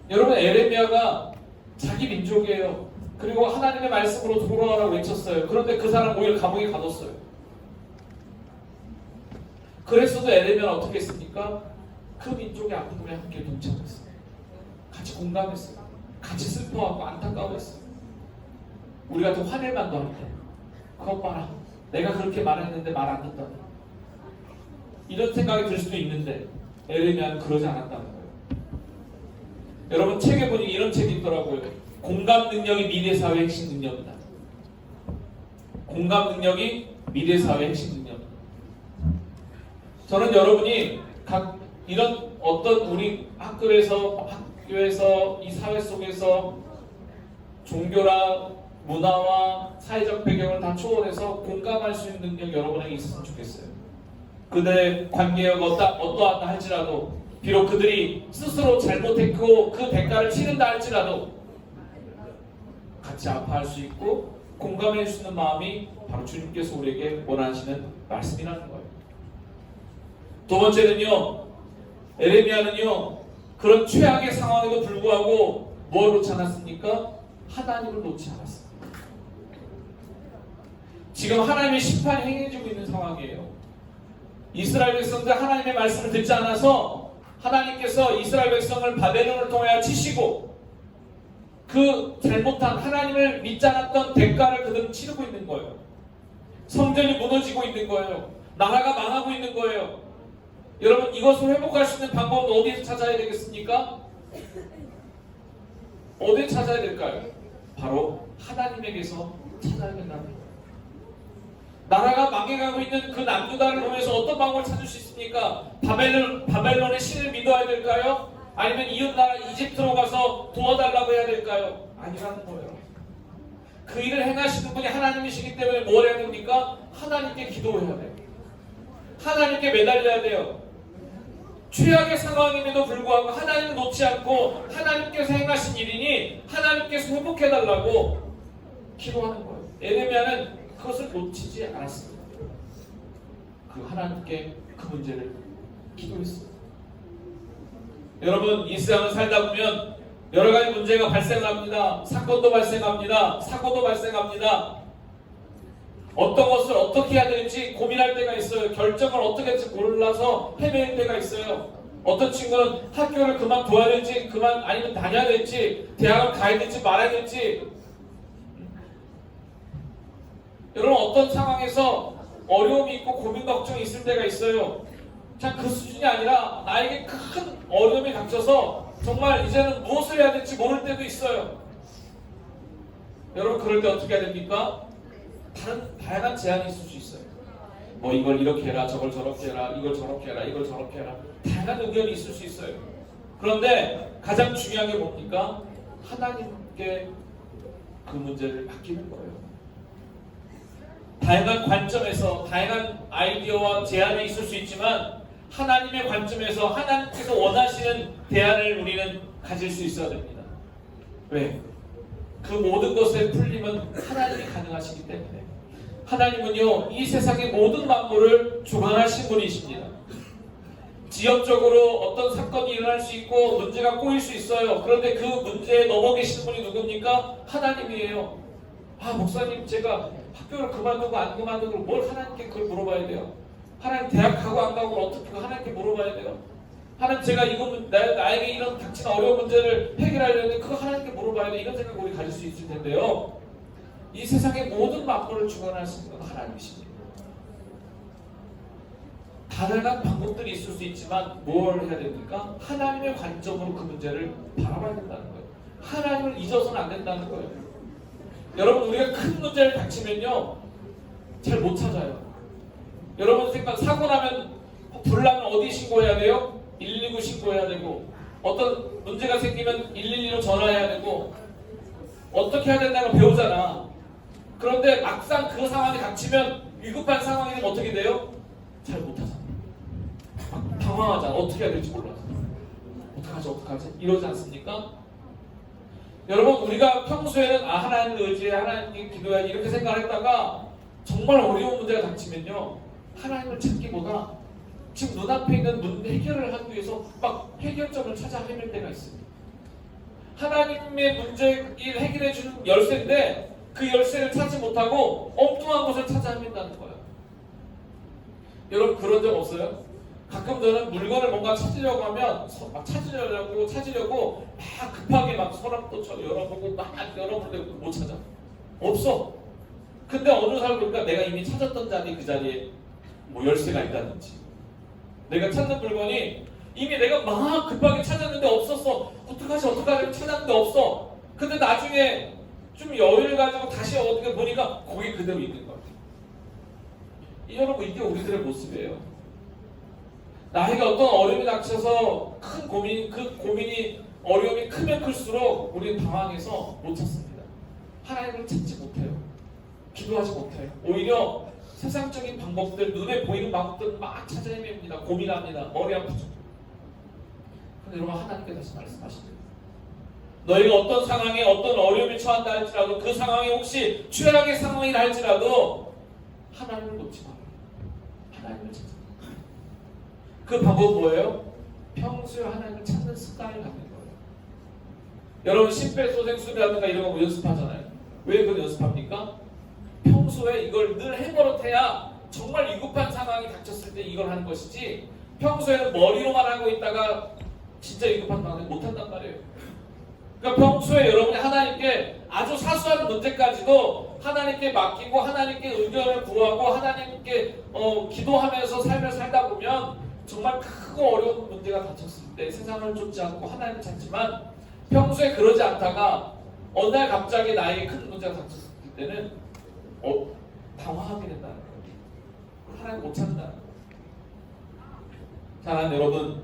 여러분, 에레미야가 자기 민족이에요. 그리고 하나님의 말씀으로 돌아오라고 외쳤어요. 그런데 그 사람 오히려 감옥에 가뒀어요. 그랬어도 에레미야는 어떻게 했습니까? 그 민족의 아픔에 함께 동참했어요. 같이 공감했어요. 같이 슬퍼하고 안타까워했어요. 우리 같은 화낼만도 할 때, 그것 봐라, 내가 그렇게 말했는데 말 안 듣다니, 이런 생각이 들 수도 있는데 에레미야는 그러지 않았다는 거예요. 여러분, 책에 보니 이런 책이 있더라고요. 공감 능력이 미래 사회의 핵심 능력이다. 공감 능력이 미래 사회의 핵심 능력이다. 저는 여러분이 이런 어떤 우리 학교에서 이 사회 속에서 종교라 문화와 사회적 배경을 다 초월해서 공감할 수 있는 능력이 여러분에게 있었으면 좋겠어요. 그들의 관계가 어떠하다 할지라도, 비록 그들이 스스로 잘못했고 그 대가를 치른다 할지라도 같이 아파할 수 있고 공감해 줄 수 있는 마음이 바로 주님께서 우리에게 원하시는 말씀이라는 거예요. 두 번째는요, 에레미야는요, 그런 최악의 상황에도 불구하고 뭘 놓지 않았습니까? 하나님을 놓지 않았습니다. 지금 하나님의 심판이 행해지고 있는 상황이에요. 이스라엘 백성들 하나님의 말씀을 듣지 않아서 하나님께서 이스라엘 백성을 바벨론을 통하여 치시고 그 잘못한 하나님을 믿지 않았던 대가를 그들은 치르고 있는 거예요. 성전이 무너지고 있는 거예요. 나라가 망하고 있는 거예요. 여러분, 이것을 회복할 수 있는 방법은 어디에서 찾아야 되겠습니까? 어디에 찾아야 될까요? 바로 하나님에게서 찾아야 된다는 거예요. 나라가 망해가고 있는 그 남유다를 보면서 어떤 방법을 찾을 수 있습니까? 바벨론의 신을 믿어야 될까요? 아니면 이웃나라 이집트로 가서 도와달라고 해야 될까요? 아니라는 거예요. 그 일을 행하시는 분이 하나님이시기 때문에 뭘 해야 됩니까? 하나님께 기도해야 돼요. 하나님께 매달려야 돼요. 최악의 상황임에도 불구하고 하나님을 놓지 않고 하나님께서 행하신 일이니 하나님께서 회복해달라고 기도하는 거예요. 에레미야는 그것을 놓치지 않았습니다. 그 하나님께 그 문제를 기도했습니다. 여러분, 이 세상을 살다 보면 여러 가지 문제가 발생합니다. 사건도 발생합니다. 사고도 발생합니다. 어떤 것을 어떻게 해야 될지 고민할 때가 있어요. 결정을 어떻게 할지 몰라서 헤매는 때가 있어요. 어떤 친구는 학교를 그만둬야 될지 아니면 다녀야 될지, 대학을 가야 될지 말아야 될지. 여러분, 어떤 상황에서 어려움이 있고 고민 걱정이 있을 때가 있어요. 참 그 수준이 아니라 나에게 큰 어려움이 닥쳐서 정말 이제는 무엇을 해야 될지 모를 때도 있어요. 여러분, 그럴 때 어떻게 해야 됩니까? 다양한 제안이 있을 수 있어요. 뭐 이걸 이렇게 해라, 저걸 저렇게 해라, 이걸 저렇게 해라, 이걸 저렇게 해라. 다양한 의견이 있을 수 있어요. 그런데 가장 중요한 게 뭡니까? 하나님께 그 문제를 맡기는 거예요. 다양한 관점에서 다양한 아이디어와 제안이 있을 수 있지만 하나님의 관점에서 하나님께서 원하시는 대안을 우리는 가질 수 있어야 됩니다. 왜? 그 모든 것의 풀림은 하나님이 가능하시기 때문에. 하나님은요, 이 세상의 모든 만물을 주관하신 분이십니다. 지역적으로 어떤 사건이 일어날 수 있고 문제가 꼬일 수 있어요. 그런데 그 문제에 넘어 계시는 분이 누굽니까? 하나님이에요. 아, 목사님, 제가 학교를 그만두고 안 그만두고 뭘 하나님께 그걸 물어봐야 돼요? 하나님, 대학 가고 안 가고 어떻게 하나님께 물어봐야 돼요? 하나님, 제가 나에게 이런 닥친 어려운 문제를 해결하려는데 그거 하나님께 물어봐야 돼. 이런 생각을 우리 가질 수 있을 텐데요. 이 세상의 모든 만물을 주관하시는 건 하나님이십니다. 다양한 방법들이 있을 수 있지만 뭘 해야 됩니까? 하나님의 관점으로 그 문제를 바라봐야 된다는 거예요. 하나님을 잊어서는 안 된다는 거예요. 여러분, 우리가 큰 문제를 닥치면요, 잘 못 찾아요. 여러분 생각, 사고 나면 불 나면 어디 신고해야 돼요? 119 신고해야 되고, 어떤 문제가 생기면 112로 전화해야 되고, 어떻게 해야 된다는 걸 배우잖아. 그런데 막상 그 상황에 닥치면 위급한 상황이 되면 어떻게 돼요? 잘 못하잖아. 막 당황하잖아. 어떻게 해야 될지 몰라서. 어떡하지? 이러지 않습니까? 여러분, 우리가 평소에는 하나님을 의지해, 하나님께 기도해 이렇게 생각했다가 정말 어려운 문제가 닥치면요, 하나님을 찾기보다 지금 눈앞에 있는 문제 해결을 하기 위해서 막 해결점을 찾아 헤맬 때가 있습니다. 하나님의 문제를 해결해 주는 열쇠인데 그 열쇠를 찾지 못하고 엉뚱한 것을 찾아 헤맨다는 거예요. 여러분, 그런 적 없어요? 가끔 저는 물건을 뭔가 찾으려고 하면 막 찾으려고 막 급하게 막 서랍도 열어보고 막 열어보는데 못 찾아. 없어. 근데 어느 사람 보니까 내가 이미 찾았던 자리 그 자리에 뭐 열쇠가 있다든지, 내가 찾는 물건이 이미 내가 막 급하게 찾았는데 없었어. 어떡하지 찾았는데 없어. 근데 나중에 좀 여유를 가지고 다시 어떻게 보니까 거기 그대로 있는 거예요. 여러분, 이게 우리들의 모습이에요. 나에게 어떤 어려움이 닥쳐서 큰 고민, 그 고민이 어려움이 크면 클수록 우리는 당황해서 못 찾습니다. 하나님을 찾지 못해요. 기도하지 못해요. 오히려 세상적인 방법들, 눈에 보이는 방법들 막 찾아 헤맵니다. 고민합니다. 머리 아프죠. 근데 여러분, 하나님께 다시 말씀하시죠. 너희가 어떤 상황에 어떤 어려움을 처한다 할지라도, 그 상황이 혹시 최악의 상황이라 할지라도 하나님을 놓지 마라. 하나님을 찾아. 그 방법은 뭐예요? 평소에 하나님을 찾는 습관을 갖는 거예요. 여러분, 심폐소생술이라든가 이런 거 연습하잖아요. 왜 그걸 연습합니까? 평소에 이걸 늘 해버릇해야 정말 위급한 상황이 닥쳤을 때 이걸 하는 것이지, 평소에는 머리로만 하고 있다가 진짜 위급한 상황을 못한단 말이에요. 그러니까 평소에 여러분이 하나님께 아주 사소한 문제까지도 하나님께 맡기고 하나님께 의견을 구하고 하나님께 기도하면서 삶을 살다 보면 정말 크고 어려운 문제가 닥쳤을 때 세상을 쫓지 않고 하나님을 찾지만, 평소에 그러지 않다가 어느 날 갑자기 나에게 큰 문제가 닥쳤을 때는 당황하게 된다는 거예요. 하나님 못 찾는다는 거예요. 사랑하는 여러분,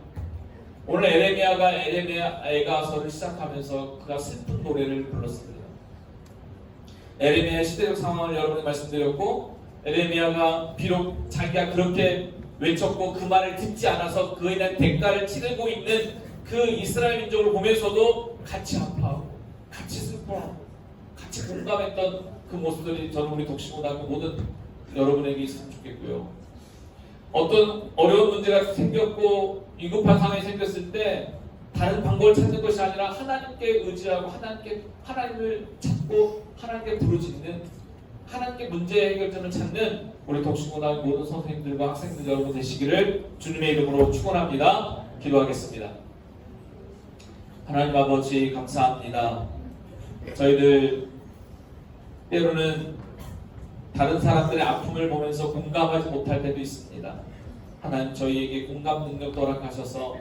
오늘 에레미야가서를 시작하면서 그가 슬픈 노래를 불렀습니다. 에레미야의 시대적 상황을 여러분이 말씀드렸고, 에레미야가 비록 자기가 그렇게 외쳤고 그 말을 듣지 않아서 그에 대한 대가를 치르고 있는 그 이스라엘 민족을 보면서도 같이 아파하고 같이 슬퍼하고 같이 공감했던 그 모습들이 저는 우리 독신고등학교 모든 여러분에게 있으면 좋겠고요. 어떤 어려운 문제가 생겼고 위급한 상황이 생겼을 때 다른 방법을 찾는 것이 아니라 하나님께 의지하고 하나님을 찾고 하나님께 부르짖는, 하나님께 문제 해결점을 찾는 우리 독신고등학교 모든 선생님들과 학생들 여러분 되시기를 주님의 이름으로 축원합니다. 기도하겠습니다. 하나님 아버지, 감사합니다. 저희들 때로는 다른 사람들의 아픔을 보면서 공감하지 못할 때도 있습니다. 하나님, 저희에게 공감 능력도 허락하셔서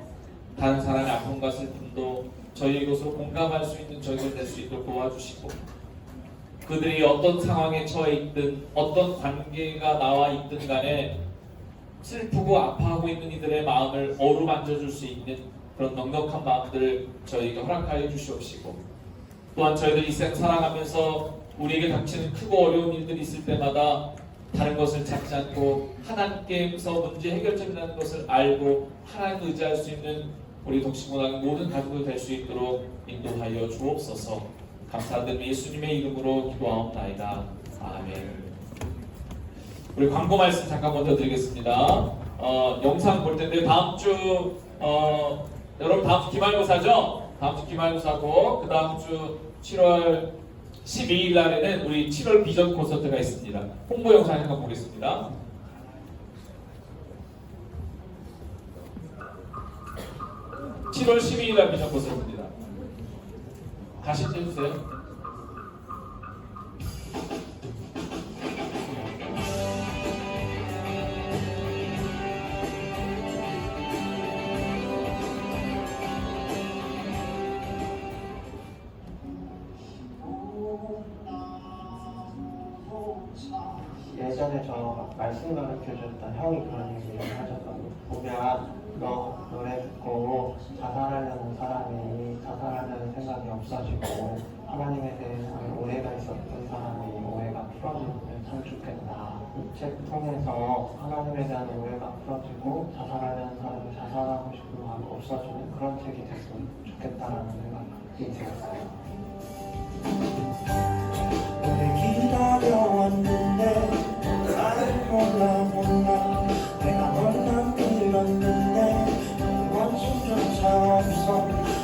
다른 사람의 아픔과 슬픔도 저희의 것으로 공감할 수 있는 저희들 될 수 있도록 도와주시고, 그들이 어떤 상황에 처해 있든 어떤 관계가 나와 있든 간에 슬프고 아파하고 있는 이들의 마음을 어루만져 줄 수 있는 그런 넉넉한 마음들을 저희에게 허락하여 주시옵시고, 또한 저희들이 이 세상 살아가면서 우리에게 닥치는 크고 어려운 일들이 있을 때마다 다른 것을 찾지 않고 하나님께서 문제 해결점이라는 것을 알고 하나님을 의지할 수 있는 우리 독신고등학교 모든 가족들 될 수 있도록 인도하여 주옵소서. 감사드리며 예수님의 이름으로 기도하옵나이다. 아멘. 우리 광고 말씀 잠깐 먼저 드리겠습니다. 영상 볼 텐데 다음 주 여러분 다음 주 기말고사죠? 다음 주 기말고사고 그 다음 주 7월 12일 날에는 우리 7월 비전 콘서트가 있습니다. 홍보 영상 잠깐 보겠습니다. (7월 12일) 날 비전 콘서트입니다. 다시 해주세요. 예전에 저 말씀 가르쳐줬던 형이 그런 얘기를 하셨거든요. 보면 너 노래 듣고 자살하려는 사람이 자살하려는 생각이 없어지고 하나님에 대해서 오해가 있었던 사람이 오해가 풀어지고 좋겠다. 이 책 통해서 하나님에 대한 오해가 풀어지고 자살하려는 사람이 자살하고 싶은 마음이 없어지는 그런 책이 됐으면 좋겠다라는 생각이 들었어요. 오래 기다려왔는데 나를 몰라 내가 얼마나 빌었는데 원수조차 없어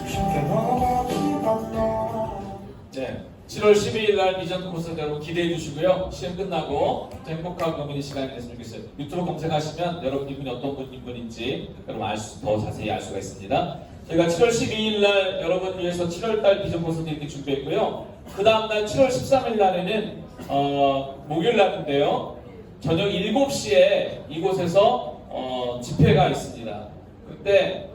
쉽게 넘어지던 너. 네, 7월 12일 날 비전 콘서트 여러분 기대해 주시고요. 시험 끝나고 또 행복하고 의미 있는 시간이 됐으면 좋겠어요. 유튜브 검색하시면 여러분 이분이 어떤 분인지 여러분 더 자세히 알 수가 있습니다. 저희가 7월 12일 날 여러분 위해서 7월 달 비전 콘서트 이렇게 준비했고요. 그 다음 날 7월 13일 날에는 목요일 날인데요. 저녁 7시에 이곳에서 집회가 있습니다. 그때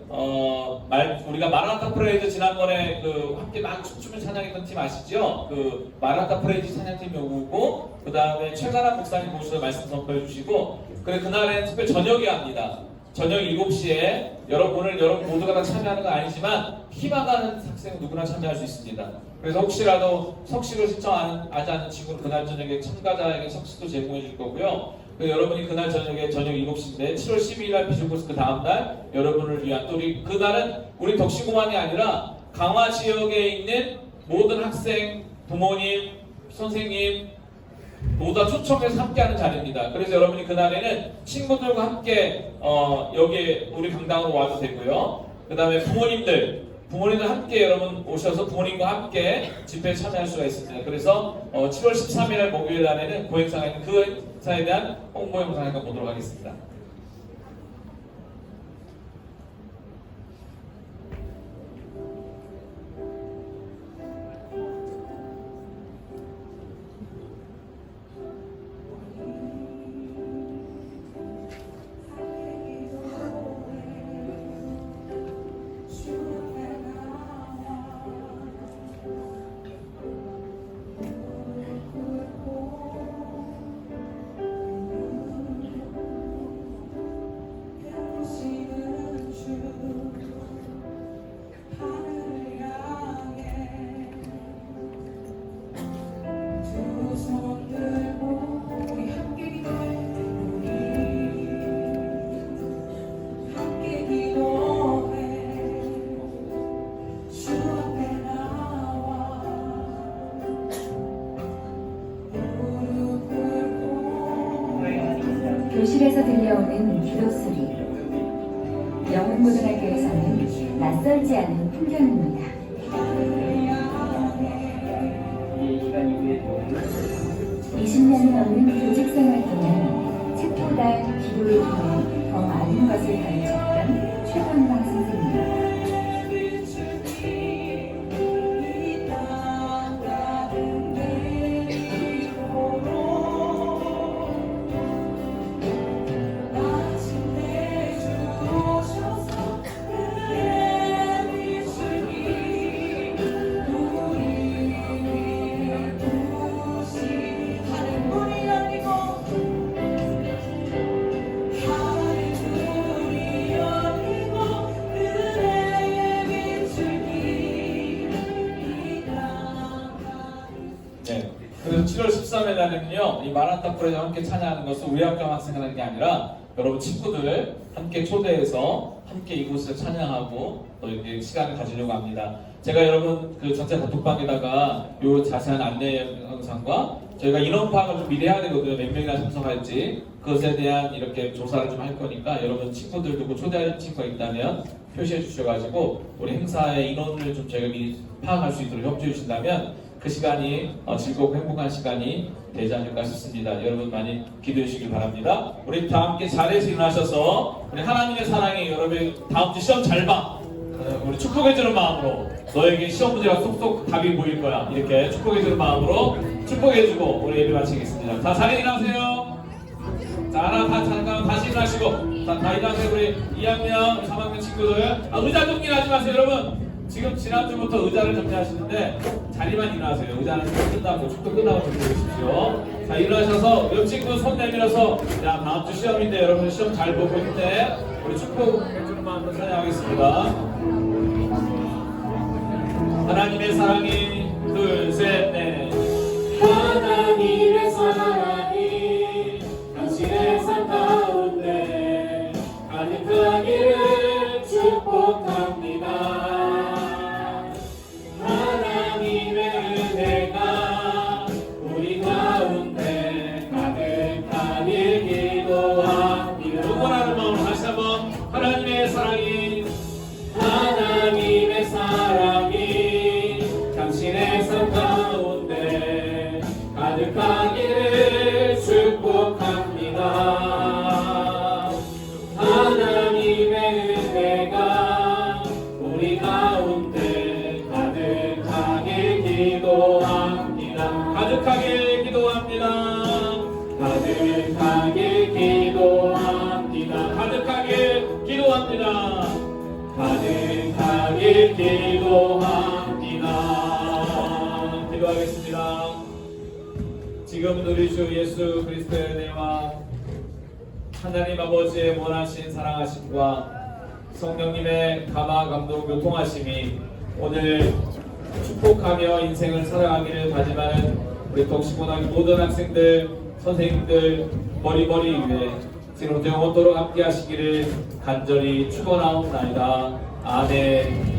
우리가 마라나타 프레이드 지난번에 함께 막 춤추며 찬양했던 팀 아시죠? 마라나타 프레이드 찬양팀이 오고 그 다음에 최가람 목사님 모셔서 말씀 선포해 주시고 그날에는 특별 저녁이 합니다. 저녁 7시에 여러분 모두가 다 참여하는 건 아니지만 희망하는 학생 누구나 참여할 수 있습니다. 그래서 혹시라도 석식을 신청하지 않은 친구는 그날 저녁에 참가자에게 석식도 제공해 줄 거고요. 여러분이 그날 저녁 7시인데 7월 12일 날 비전코스 그 다음날 여러분을 위한 또 그날은 우리 덕시고만이 아니라 강화 지역에 있는 모든 학생, 부모님, 선생님 모두 다 초청해서 함께하는 자리입니다. 그래서 여러분이 그날에는 친구들과 함께 여기 우리 강당으로 와도 되고요. 그 다음에 부모님들 함께 여러분 오셔서 부모님과 함께 집회에 참여할 수가 있습니다. 그래서 7월 13일 목요일 날에는 그 행사에 대한 홍보 영상을 보도록 하겠습니다. 교실에서 들려오는 기도 소리. 영흥고등학교에서는 낯설지 않은 풍경입니다. 20년이 넘는 교직생활 동안 책보다 기도의 힘을 더 많은 것을 가르쳤던 최건방 선생님. 그래서 7월 13일 날에는요, 이 마라나타 프레이드와 함께 찬양하는 것은 우리 학교 학생을 하는 게 아니라 여러분 친구들 함께 초대해서 함께 이곳에서 찬양하고 또 이렇게 시간을 가지려고 합니다. 제가 여러분 전체 단톡방에다가 요 자세한 안내 영상과 저희가 인원 파악을 좀 미리 해야 되거든요. 몇 명이나 참석할지 그것에 대한 이렇게 조사를 좀 할 거니까 여러분 친구들 누구 초대할 친구가 있다면 표시해 주셔가지고 우리 행사의 인원을 좀 저희가 미리 파악할 수 있도록 협조해 주신다면 그 시간이 즐겁고 행복한 시간이 되지 않을까 싶습니다. 여러분 많이 기도해 주시길 바랍니다. 우리 다 함께 자리에서 일어나셔서 우리 하나님의 사랑이 여러분 다음 주 시험 잘 봐. 우리 축복해 주는 마음으로 너에게 시험 문제가 쏙쏙 답이 보일 거야. 이렇게 축복해 주는 마음으로 축복해 주고 우리 예배 마치겠습니다. 자, 자리에 일어나세요. 자, 하나 잠깐 다시 일어나시고 다 일어나세요. 우리 2학년, 3학년 친구들. 의자 정리하지 마세요, 여러분. 지금 지난주부터 의자를 정리하시는데 자리만 일어나세요. 의자는 끝나고 축도 끝나고 정리해주십시오. 자, 일어나셔서 옆 친구 손 내밀어서 야, 다음 주 시험인데 여러분 시험 잘 보고 있는데 우리 축복해주는 마음으로 찬양하겠습니다. 하나님의 사랑이 둘, 셋, 넷. 하나님의 사랑이 가득하기를 축복합니다. 하나님의 은혜가 우리 가운데 가득하길 기도합니다. 응원하는 마음으로 다시 한번 하나님의 사랑이 당신의 삶 가운데 가득하기를 축복합니다. 하나님의 은혜가 우리 가운데 가득하길 기도합니다. 가득하길 기도합니다. 가득하길 기도합니다. 가득하길 기도합니다. 가득하길 기도합니다. 기도하겠습니다. 지금 우리 주 예수 그리스도의 은혜와 하나님 아버지의 원하신 사랑하심과 성령님의 감화 감동 교통하심이 오늘 축복하며 인생을 살아가기를 다짐하는 우리 덕시고등학교 모든 학생들, 선생님들 머리머리 위에 지금부터 영원토록 함께 하시기를 간절히 축원하옵나이다. 아멘.